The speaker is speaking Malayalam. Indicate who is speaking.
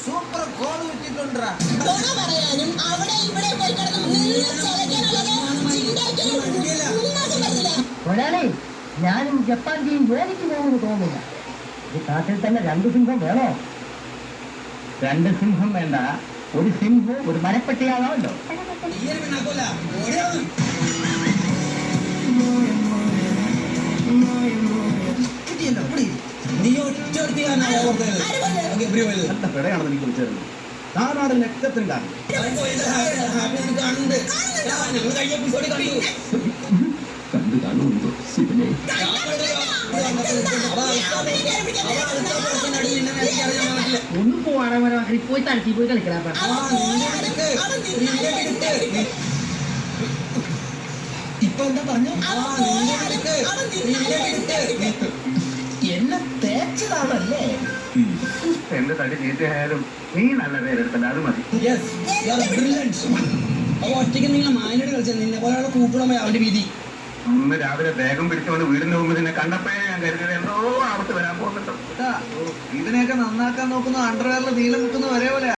Speaker 1: Super call കിട്ടിട്ടുണ്ടാ.
Speaker 2: പറയാനും അവിടെ ഇവിടെ പോയി
Speaker 3: ഒരാളെ ഞാനും ജപ്പാൻ ടീം ജോലിക്ക് പോകുമെന്ന് തോന്നുന്നില്ല. ഈ കാട്ടിൽ തന്നെ 2 സിംഹം വേണോ? 2 സിംഹം വേണ്ട, ഒരു സിംഹം ഒരു മരപ്പെട്ടിയാണല്ലോ.
Speaker 1: നീ ഒറ്റയാണെന്ന് എനിക്ക് വിളിച്ചായിരുന്നു. നാടാട് നക്ഷത്രം കാണും. കണ്ടു കാണുന്നുണ്ടോ ശിവനെ?
Speaker 3: ഒന്ന് പോവാണെങ്കിൽ പോയി തലത്തി പോയി കളിക്കലാ.
Speaker 1: ഇപ്പൊ എന്താ പറഞ്ഞു? എന്നെ തേച്ചതാണല്ലേ?
Speaker 4: എന്റെ തടി ചീത്തയായാലും നീ നല്ല പേരെടുത്തല്ല, അത് മതി.
Speaker 1: ഒറ്റയ്ക്ക് നിങ്ങൾ മാനോട് കളിച്ചത് നിന്നെ പോലെ കൂട്ടണമോ അവന്റെ വീതി.
Speaker 4: അന്ന് രാവിലെ വേഗം പിടിച്ചുകൊണ്ട് വീടിന്റെ മുമ്പ് നിന്നെ കണ്ടപ്പോഴേ ഞാൻ കരുതിയത് എന്തോ ആപത്ത് വരാൻ പോകുന്നുണ്ടോ.
Speaker 1: ഇതിനെയൊക്കെ നന്നാക്കാൻ നോക്കുന്ന അണ്ടർവെയറിൽ നീളം മുക്കുന്ന ഒരേപോലെ